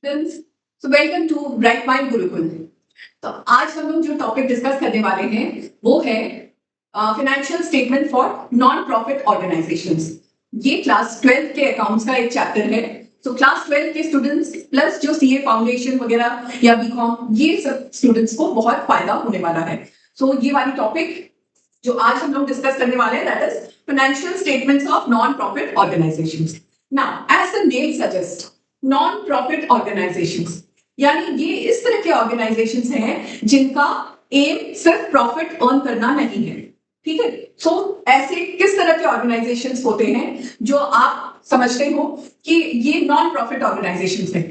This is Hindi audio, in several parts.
So welcome to Bright Mind Gurukul. तो आज हम लोग जो टॉपिक डिस्कस करने वाले हैं वो है financial statement for non profit organisations. ये क्लास 12 के अकाउंट्स का एक चैप्टर है। तो क्लास 12 के स्टूडेंट्स प्लस जो सीए फाउंडेशन वगैरह या बीकॉम ये सब स्टूडेंट्स को बहुत फायदा होने वाला है। सो ये वाली टॉपिक जो आज हम लोग डिस्कस करने वाले हैं that is financial statements of non profit organisations. Now as the name suggest non profit organisations यानी ये इस तरह के ऑर्गेनाइजेशंस हैं जिनका एम सिर्फ प्रॉफिट अर्न करना नहीं है। ठीक है। सो ऐसे किस तरह के ऑर्गेनाइजेशंस होते हैं जो आप समझते हो कि ये नॉन प्रॉफिट ऑर्गेनाइजेशंस हैं।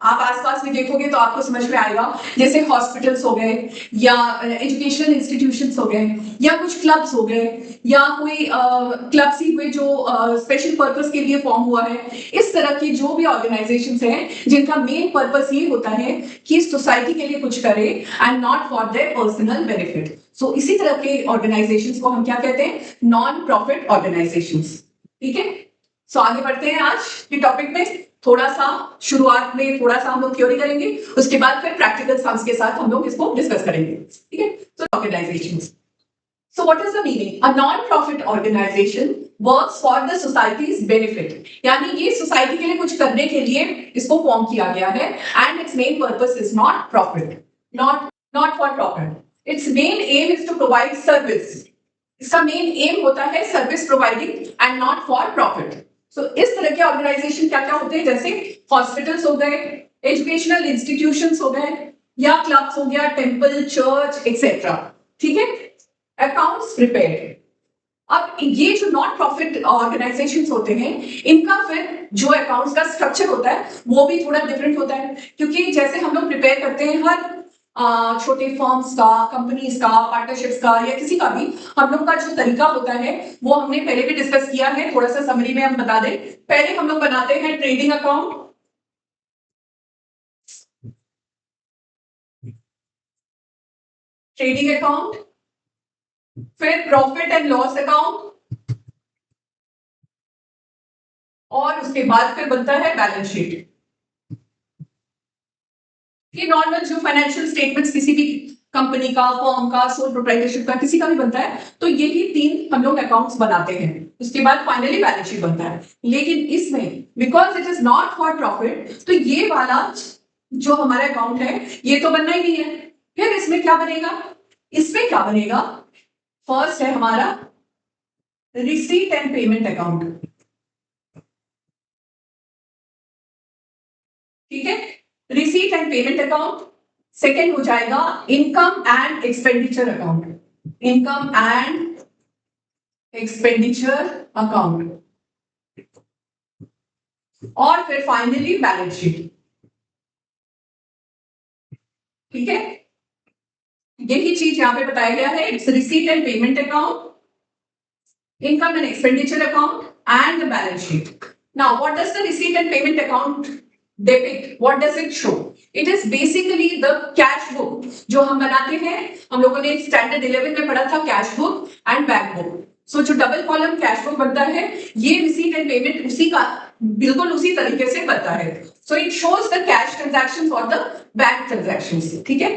आप आसपास में देखोगे तो आपको समझ में आएगा, जैसे हॉस्पिटल्स हो गए या एजुकेशनल इंस्टीट्यूशंस हो गए या कुछ क्लब्स हो गए या कोई क्लब्स ही हुए जो स्पेशल पर्पस के लिए फॉर्म हुआ है। इस तरह की जो भी ऑर्गेनाइजेशंस हैं जिनका मेन पर्पस ये होता है कि सोसाइटी के लिए कुछ करे and not for their personal benefit. So इसी तरह के ऑर्गेनाइजेशंस को हम क्या कहते हैं? Non profit organisations. ठीक है। सो आगे बढ़ते हैं आज के टॉपिक में। थोड़ा सा शुरुआत में थोड़ा सा हम लोग थ्योरी करेंगे, उसके बाद फिर प्रैक्टिकल सम्स के साथ हम लोग इसको डिस्कस करेंगे। ठीक है। सो organisations. So what is the meaning? A non-profit organization works for the society's benefit. यानी ये सोसाइटी के लिए कुछ करने के लिए इसको फॉर्म किया गया है and its main purpose is not profit, not for profit. Its main aim is to provide service. इसका मेन एम होता है service providing and not for profit. So इस तरह के ऑर्गेनाइजेशन क्या क्या होते हैं, जैसे हॉस्पिटल्स हो गए, एजुकेशनल इंस्टीट्यूशंस हो गए या क्लब्स हो गया, टेम्पल, चर्च एक्सेट्रा। ठीक है। Accounts prepare. अब ये जो नॉन प्रॉफिट ऑर्गेनाइजेशंस होते हैं इनका फिर जो अकाउंट्स का स्ट्रक्चर होता है वो भी थोड़ा डिफरेंट होता है, क्योंकि जैसे हम लोग प्रिपेयर करते हैं हर छोटे फर्म्स का, कंपनीज का, पार्टनरशिप्स का या किसी का भी, हम लोग का जो तरीका होता है वो हमने पहले भी डिस्कस किया है। थोड़ा सा समरी में हम बता दें। पहले हम लोग बनाते हैं ट्रेडिंग अकाउंट, फिर प्रॉफिट एंड लॉस अकाउंट और उसके बाद फिर बनता है बैलेंस शीट। ये नॉर्मल जो फाइनेंशियल स्टेटमेंट्स किसी भी कंपनी का, फर्म का, सोल प्रोप्राइटरशिप का, किसी का भी बनता है तो यही तीन हम लोग अकाउंट्स बनाते हैं। उसके बाद फाइनली बैलेंस शीट बनता है। लेकिन इसमें because it is not for profit तो ये वाला जो हमारा अकाउंट है ये तो बनना ही नहीं है। फिर इसमें क्या बनेगा? इसमें क्या बनेगा? फर्स्ट है हमारा रिसीट एंड पेमेंट अकाउंट। ठीक है। Receipt and payment account. Second हो जाएगा income and expenditure account, income and expenditure account और फिर फाइनली बैलेंस शीट। ठीक है। यही चीज यहां पे बताया गया है। It's receipt and payment account, income and expenditure account and the balance sheet. Now what does the receipt and payment account depict? What does it show? It is basically the cash book जो हम बनाते हैं। हम लोगों ने स्टैंडर्ड 11 में पढ़ा था cash book and bank book. So जो डबल कॉलम कैश बुक बनता है ये रिसीट एंड पेमेंट उसी का बिल्कुल उसी तरीके से बनता है। So it shows the cash transactions और द बैंक ट्रांजैक्शंस। ठीक है।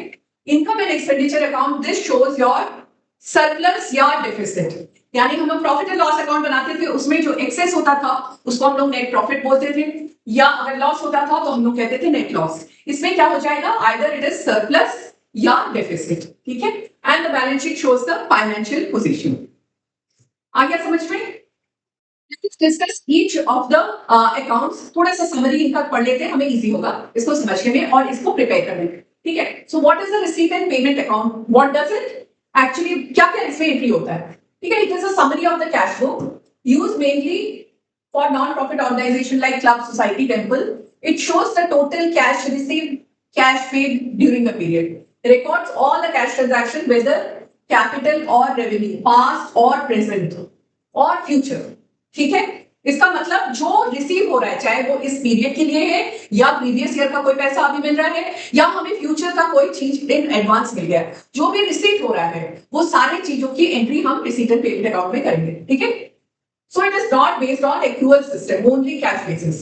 Income and expenditure account this shows your surplus या डेफिसिट। यानी हम लोग प्रॉफिट एंड लॉस अकाउंट बनाते थे, उसमें जो एक्सेस होता था उसको हम लोग नेट प्रॉफिट बोलते थे, या अगर लॉस होता था तो हम लोग कहते थे नेट लॉस। इसमें क्या हो जाएगा? आइदर इट इज सरप्लस या डेफिसिट। ठीक है। And the balance sheet shows the financial position. आ गया समझ में? Let's discuss each of the accounts। थोड़ा सा समरी इनका पढ़ लेते हैं, हमें इजी होगा इसको समझने में और इसको प्रिपेयर करने में। ठीक है। So what is the receipt and payment account? What does it actually, क्या क्या इसमें एंट्री होता है? ठीक है। It is a summary of the cash book used mainly for non-profit organization like club, society, temple. It shows the total cash received, cash paid during the period. Records all the cash transaction, whether capital or revenue, past or present or future. ठीक है। इसका मतलब जो रिसीव हो रहा है, चाहे वो इस पीरियड के लिए है या प्रीवियस ईयर का कोई पैसा अभी मिल रहा है या हमें फ्यूचर का कोई चीज इन एडवांस मिल गया है, जो भी रिसीव हो रहा है वो सारी चीजों की एंट्री हम रिसीट एंड पेमेंट अकाउंट में करेंगे। ठीक है। So it is not based on accrual system, only cash basis.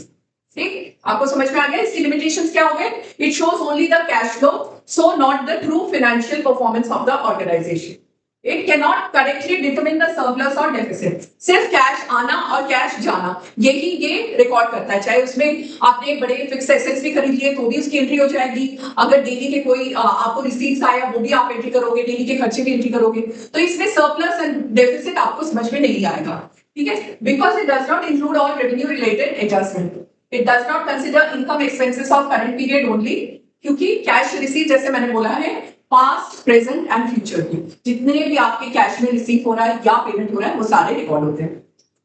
ठीक। आपको समझ में आ गया इसकी लिमिटेशंस क्या हो गए? It shows only the cash flow, so not the true financial performance of the organisation. It can not correctly determine the surplus or deficit. सिर्फ कैश आना और कैश जाना यही ये रिकॉर्ड करता है। चाहे उसमें आपने बड़े फिक्स एसेट्स भी खरीद लिए तो भी उसकी एंट्री हो जाएगी। अगर डेली के कोई आपको रिसीट्स आया वो भी आप एंट्री करोगे, डेली के खर्चे भी एंट्री करोगे। तो इसमें सरप्लस एंड डेफिसिट आपको समझ में नहीं आएगा, ठीक है? Because it does not include all revenue related adjustment. It does not consider income expenses of current period only, क्योंकि कैश रिसीट जैसे मैंने बोला है पास्ट, प्रेजेंट एंड फ्यूचर की जितने भी आपके कैश में रिसीव हो रहा है या पेमेंट हो रहा है वो सारे रिकॉर्ड होते हैं।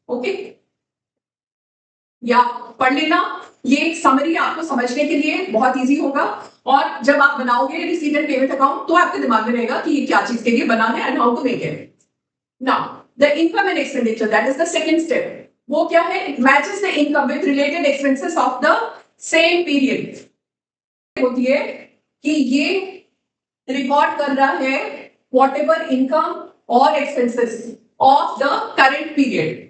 ओके, या पढ़ लेना, ये एक समरी आपको समझने के लिए बहुत इजी होगा। और जब आप बनाओगे रिसीट एंड पेमेंट अकाउंट तो आपके दिमाग में रहेगा कि ये क्या चीज के लिए बना है and how to make it. Now the income and expenditure, that is the second step. वो क्या है? It matches the income with related expenses of the same period. होती है कि ये रिकॉर्ड कर रहा है वॉट एवर इनकम और expenses of the current period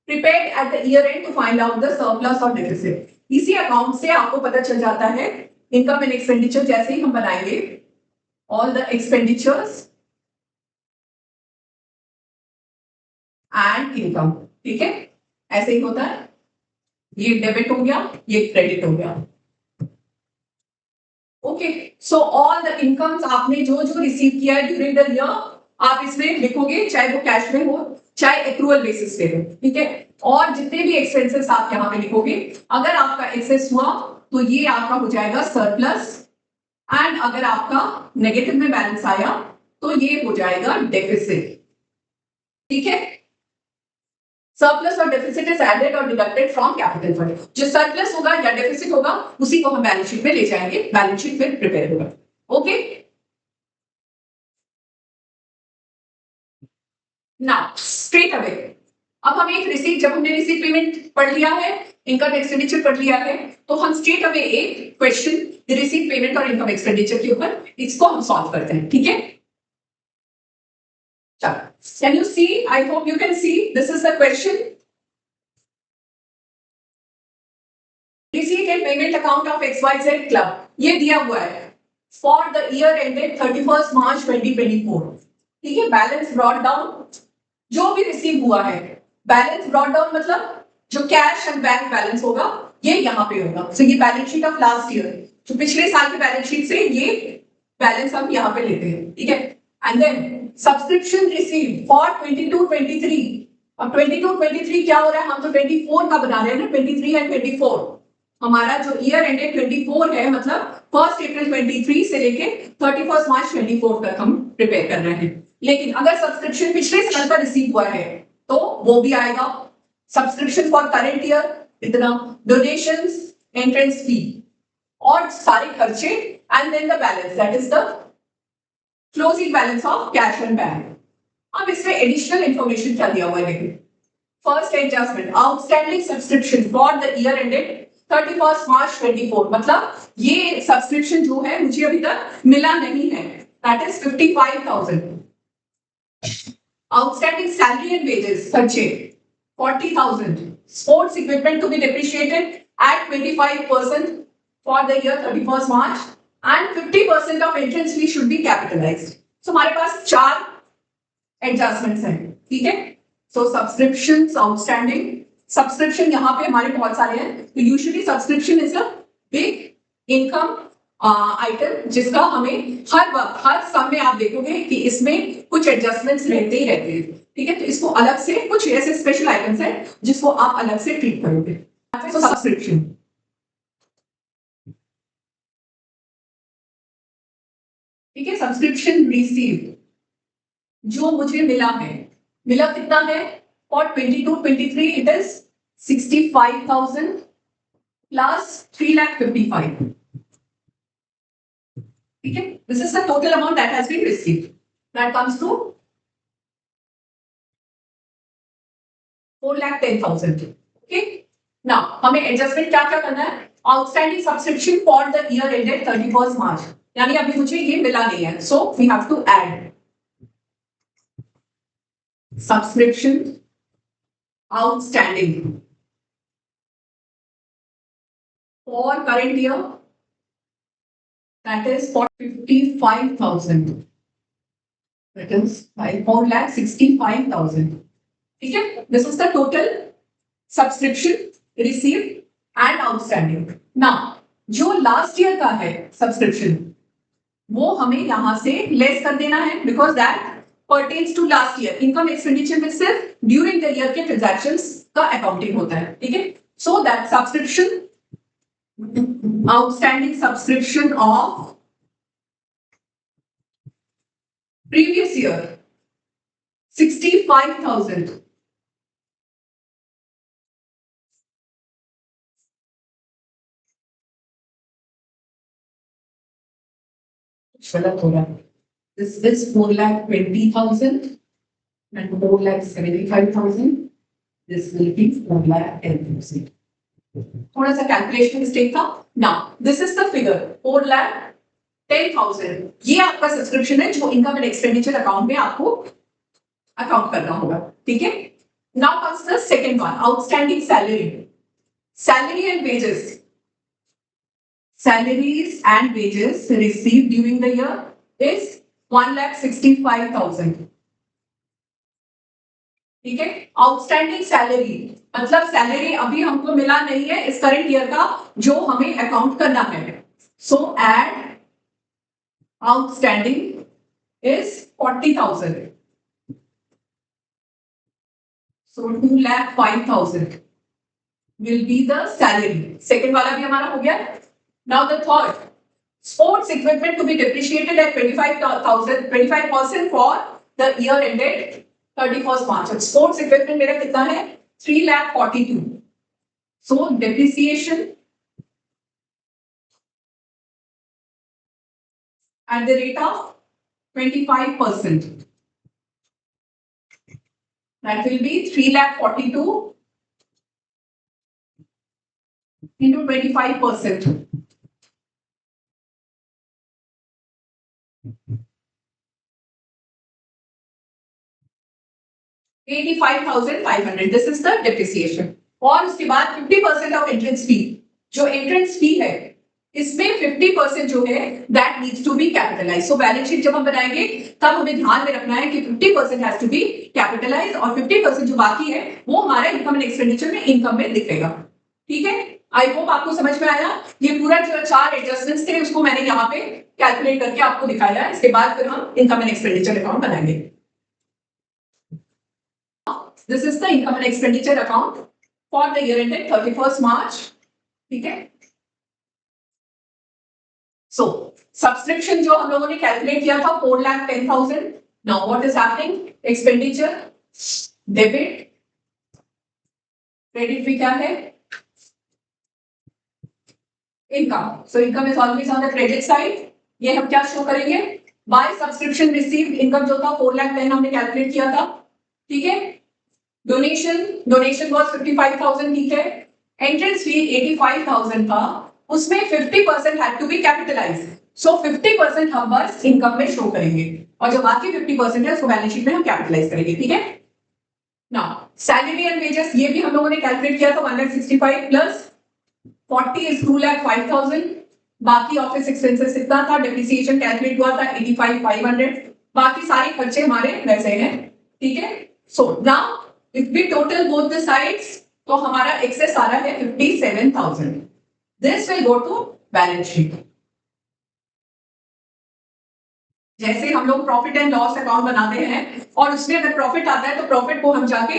prepared at the year end to find out the surplus or deficit। इसी अकाउंट से आपको पता चल जाता है इनकम एंड एक्सपेंडिचर। जैसे ही हम बनाएंगे all the expenditures and income, ठीक है, ऐसे ही होता है। ये डेबिट हो गया, ये क्रेडिट हो गया। Okay, so all the incomes आपने जो जो रिसीव किया है ड्यूरिंग द ईयर आप इसमें लिखोगे, चाहे वो कैश में हो चाहे एक्रूअल बेसिस पे हो, ठीक है। और जितने भी एक्सपेंसेस आप यहाँ पे लिखोगे, अगर आपका एक्सेस हुआ तो ये आपका हो जाएगा सरप्लस, एंड अगर आपका नेगेटिव में बैलेंस आया तो ये हो जाएगा डेफिसिट, ठीक है। Surplus or deficit is added और डिडक्टेड फ्रॉम कैपिटल फंड। जो सरप्लस होगा या डेफिसिट होगा उसी को हम बैलेंस शीट में ले जाएंगे, बैलेंस शीट फिर प्रिपेयर होगा। ओके, नाउ स्ट्रेट अवे अब हम एक रिसीट, जब हमने रिसीट पेमेंट पढ़ लिया है, इनकम एक्सपेंडिचर पढ़ लिया है, तो हम स्ट्रेट अवे एक क्वेश्चन रिसीट पेमेंट और इनकम एक्सपेंडिचर के ऊपर इसको हम सॉल्व करते हैं, ठीक है। चलो, can you see? I hope you can see, this is the question. Receipt and payment account of XYZ club, ये दिया हुआ है for the year ended 31 March 2024, ठीक है। बैलेंस ब्रॉट डाउन, जो भी रिसीव हुआ है, बैलेंस ब्रॉट डाउन मतलब जो कैश एंड बैंक बैलेंस होगा ये यहाँ पे होगा। सो ये balance sheet of last year, जो पिछले साल की बैलेंस शीट से ये बैलेंस हम यहाँ पे लेते हैं, ठीक है। And then subscription receive for 22-23। अब 22-23 क्या हो रहा है? हम तो 24 का बना रहे हैं ना, 23 एंड 24। हमारा जो ईयर एंडेड 24 है, मतलब 1 अप्रैल 23 से लेके 31 मार्च 24 तक हम प्रिपेयर कर रहे हैं। लेकिन अगर सब्सक्रिप्शन पिछले साल का रिसीव हुआ है तो वो भी आएगा। सब्सक्रिप्शन फॉर करंट ईयर इतना, डोनेशंस, एंट्रेंस फी और सारे खर्चे, and then the balance, that is the closing balance of cash and bank. अब इसमें एडिशनल इंफॉर्मेशन क्या दिया हुआ है? देखिए, first adjustment, outstanding subscription for the year ended 31 March 24, मतलब ये सब्सक्रिप्शन जो है मुझे अभी तक मिला नहीं है, that is 55,000। Outstanding salary and wages खर्चे 40,000। Sports equipment to be depreciated at 25% for the year 31st March and 50% of entrance fee should be capitalized। So हमारे पास 4 एडजस्टमेंट्स हैं, ठीक है। सो सब्सक्रिप्शंस आउटस्टैंडिंग, सब्सक्रिप्शन यहाँ पे हमारे बहुत सारे हैं, तो usually subscription is a big income item जिसका हमें हर वक्त हर सम में आप देखोगे कि इसमें कुछ एडजस्टमेंट्स रहते ही रहते हैं, ठीक है। तो इसको अलग से कुछ ऐसे स्पेशल आइटम्स हैं जिसको आप अलग से ट्रीट करोगे। तो सब्सक्रिप्शन, ठीक है, सब्सक्रिप्शन रिसीव जो मुझे मिला है, मिला कितना है? फॉर 22-23 इट इज 65,000 प्लस 3,55,000, ठीक है। This is the total amount that has been received, that comes to 4,10,000, okay. Now हमें एडजस्टमेंट क्या क्या करना है? Outstanding subscription for the year ended 31 March, यानी अभी मुझे ये मिला नहीं है, so we have to add subscription outstanding for current year, that is for 55,000. That is 4,65,000. ठीक है, this is the total subscription received and outstanding. Now, जो लास्ट ईयर का है सब्सक्रिप्शन वो हमें यहां से लेस कर देना है because that pertains to last year. Income expenditure में सिर्फ ड्यूरिंग द ईयर के ट्रांजैक्शंस का अकाउंटिंग होता है, ठीक है. So that subscription, outstanding subscription of previous year 65,000. गलत हो रहा है. This is 4,20,000 and 4,75,000. This will be 4,10,000. थोड़ा सा कैलकुलेशन मिस्टेक था. Now this is the figure 4,10,000. ये आपका सब्सक्रिप्शन है जो इनकम एंड एक्सपेंडिचर अकाउंट में आपको अकाउंट करना होगा, ठीक है. Now comes the second one, outstanding salary. Salary and wages. Salaries and wages received during the year is 1,65,000. ठीक है. आउटस्टैंडिंग सैलरी मतलब सैलरी अभी हमको मिला नहीं है इस करंट ईयर का जो हमें अकाउंट करना है. So add outstanding is 40,000. So 2,05,000 will be the salary. Second वाला भी हमारा हो गया. Now the third, sports equipment to be depreciated at 25% for the year ended 31st March. Sports equipment मेरा कितना है 3,42,000. So depreciation at the rate of 25%. That will be 3,42,000 into 25%. 85,500. This is the depreciation. और उसके बाद 50% ऑफ एंट्रेंस फी. जो एंट्रेंस फी है इसमें 50% जो है that needs to be capitalise. So balance sheet जब हम बनाएंगे तब हमें ध्यान में रखना है कि 50% हैज टू बी कैपिटलाइज और 50% जो बाकी है वो हमारे इनकम एंड एक्सपेंडिचर में इनकम में दिखेगा, ठीक है. आई होप आपको समझ में आया. ये पूरा जो 4 एडजस्टमेंट्स थे उसको मैंने यहाँ पे कैलकुलेट करके आपको दिखाया है. इसके बाद फिर हम इनकम एंड एक्सपेंडिचर अकाउंट बनाएंगे. This is the income and expenditure account for the year ended 31st March. ठीक है. So subscription जो हम लोगों ने कैलकुलेट किया था 4,10,000. Now what is happening? Expenditure, debit, credit भी क्या है? Income. So income is always on the credit side. ये हम क्या शो करेंगे? By subscription received income जो था 4,10,000 हमने कैलकुलेट किया था, ठीक है. डोनेशन वॉज 55,000, ठीक है. एंट्रेंस फी 85,000 था, उसमें 50% हैड टू बी कैपिटलाइज. सो 50% हम बस इनकम में शो करेंगे और जो बाकी 50% है उसको बैलेंस शीट में हम कैपिटलाइज करेंगे, ठीक है. नाउ सैलरी एंड वेजेस ये भी हम लोगों ने कैलकुलेट किया था 1,65,000 प्लस 40 इज 2,05,000. बाकी ऑफिस एक्सपेंसेस इतना था. डेप्रिसिएशन कैलकुलेट हुआ था 85,500. बाकी सारे खर्चे हमारे वैसे हैं, ठीक है. So now if we total both the sides तो हमारा excess आ रहा है 57,000. This will go to balance sheet. जैसे हम लोग प्रॉफिट एंड लॉस अकाउंट बनाते हैं और उसमें अगर प्रॉफिट आता है तो प्रॉफिट को हम जाके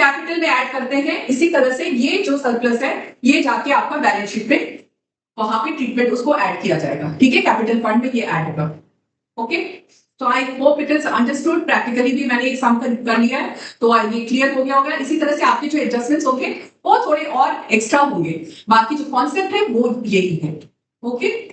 कैपिटल में ऐड करते हैं, इसी तरह से ये जो सरप्लस है ये जाके आपका बैलेंस शीट में वहां पे ट्रीटमेंट उसको ऐड किया जाएगा, ठीक है. कैपिटल फंड में ये ऐड होगा. ओके. तो I hope it is understood. Practically भी मैंने एक सम कर लिया है तो ये क्लियर हो गया होगा. इसी तरह से आपके जो एडजस्टमेंट्स होंगे वो थोड़े और एक्स्ट्रा होंगे. बाकी जो कॉन्सेप्ट है वो यही है. ओके.